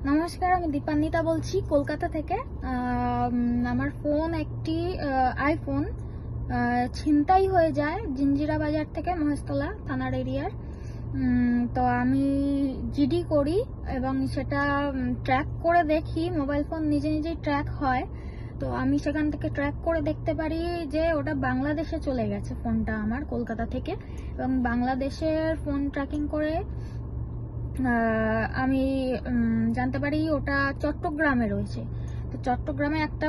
নমস্কার, আমি দীপান্বিতা বলছি কলকাতা থেকে। আমার ফোন একটি আইফোন ছিনতাই হয়ে যায় জিঞ্জিরা বাজার থেকে, মহেশতলা থানার এরিয়ার। তো আমি জিডি করি এবং সেটা ট্র্যাক করে দেখি। মোবাইল ফোন নিজে নিজেই ট্র্যাক হয়, তো আমি সেখান থেকে ট্র্যাক করে দেখতে পারি যে ওটা বাংলাদেশে চলে গেছে ফোনটা আমার, কলকাতা থেকে। এবং বাংলাদেশের ফোন ট্র্যাকিং করে আমি জানতে পারি ওটা চট্টগ্রামে রয়েছে। তো চট্টগ্রামে একটা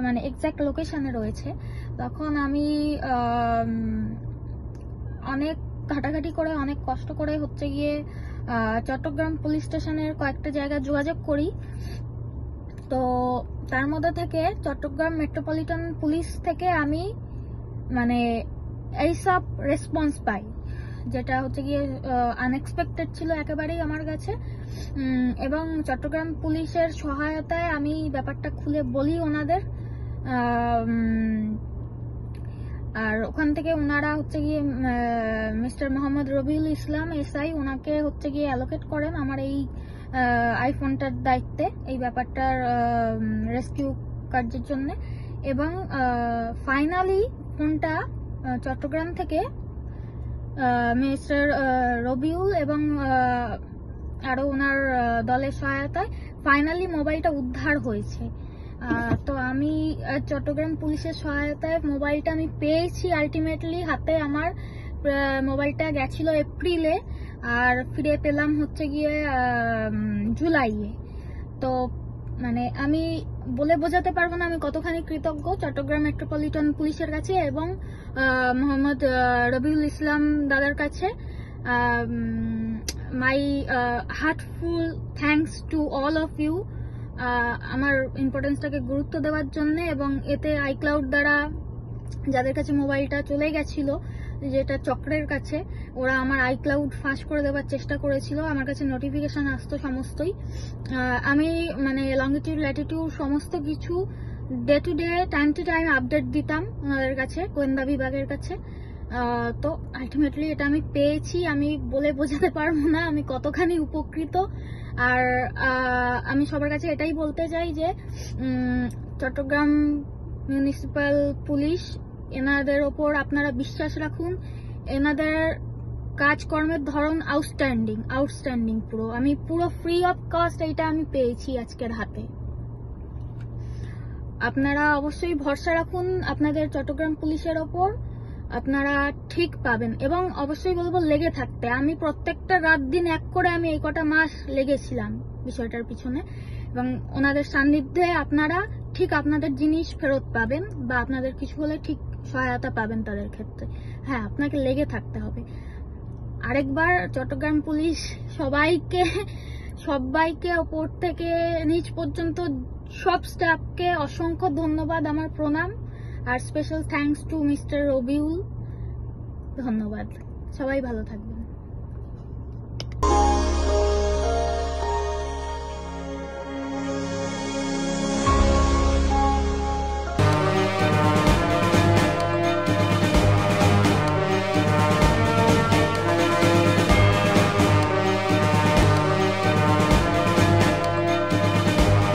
মানে এক্সাক্ট লোকেশনে রয়েছে। তখন আমি অনেক ঘাটাঘাটি করে, অনেক কষ্ট করে হচ্ছে গিয়ে চট্টগ্রাম পুলিশ স্টেশনের কয়েকটা জায়গায় যোগাযোগ করি। তো তার মধ্যে থেকে চট্টগ্রাম মেট্রোপলিটন পুলিশ থেকে আমি মানে এইসব রেসপন্স পাই, যেটা হচ্ছে গিয়ে আনএক্সপেক্টেড ছিল একেবারেই আমার কাছে। এবং চট্টগ্রাম পুলিশের সহায়তায় আমি ব্যাপারটা খুলে বলি ওনাদের। আর ওখান থেকে ওনারা হচ্ছে গিয়ে মিস্টার মোহাম্মদ রবিউল ইসলাম এসআই, ওনাকে হচ্ছে গিয়ে অ্যালোকেট করেন আমার এই আইফোনটার দায়িত্বে, এই ব্যাপারটার রেস্কিউ কার্যের জন্য। এবং ফাইনালি ফোনটা চট্টগ্রাম থেকে মিস্টার রবিউল এবং আরো ওনার দলের সহায়তায় ফাইনালি মোবাইলটা উদ্ধার হয়েছে। তো আমি চট্টগ্রাম পুলিশের সহায়তায় মোবাইলটা আমি পেয়েছি আলটিমেটলি হাতে। আমার মোবাইলটা গেছিল এপ্রিলে, আর ফিরে পেলাম হচ্ছে গিয়ে জুলাইয়ে। তো মানে আমি বলে বোঝাতে পারবো না আমি কতখানি কৃতজ্ঞ চট্টগ্রাম মেট্রোপলিটন পুলিশের কাছে এবং মোহাম্মদ রবিউল ইসলাম দাদার কাছে। My heartful thanks to all of you, আমার ইম্পর্টেন্সটাকে গুরুত্ব দেওয়ার জন্য। এবং এতে আইক্লাউড দ্বারা যাদের কাছে মোবাইলটা চলে গেছিল, যেটা চক্রের কাছে, ওরা আমার আইক্লাউড ফাঁস করে দেওয়ার চেষ্টা করেছিল। আমার কাছে নোটিফিকেশন আসতো সমস্তই। আমি মানে লঙ্গিটিউড ল্যাটিটিউড সমস্ত কিছু day to day, time to time update দিতাম ওনাদের কাছে, গোয়েন্দা বিভাগের কাছে। তো আলটিমেটলি এটা আমি পেয়েছি। আমি বলে বোঝাতে পারবো না আমি কতখানি উপকৃত। আর আমি সবার কাছে এটাই বলতে চাই যে চট্টগ্রাম মিউনিসিপ্যাল পুলিশ, এনাদের ওপর আপনারা বিশ্বাস রাখুন। এনাদের কাজকর্মের ধরন আউটস্ট্যান্ডিং পুরো। আমি পুরো ফ্রি অফ কস্ট এইটা আমি পেয়েছি আজকের হাতে। আপনারা অবশ্যই ভরসা রাখুন আপনাদের চট্টগ্রাম পুলিশের ওপর, আপনারা ঠিক পাবেন। এবং অবশ্যই বলবো লেগে থাকতে। আমি প্রত্যেকটা রাত দিন এক করে আমি এই কটা মাস লেগেছিলাম বিষয়টার পিছনে। এবং ওনাদের সান্নিধ্যে আপনারা ঠিক আপনাদের জিনিস ফেরত পাবেন, বা আপনাদের কিছু হলে ঠিক সহায়তা পাবেন তাদের ক্ষেত্রে। হ্যাঁ, আপনাকে লেগে থাকতে হবে। আরেকবার চট্টগ্রাম পুলিশ সবাইকে ওপর থেকে নিচ পর্যন্ত সব স্টাফকে অসংখ্য ধন্যবাদ, আমার প্রণাম। আর special thanks to mister Rabiul. ধন্যবাদ। সবাই ভালো থাকবেন।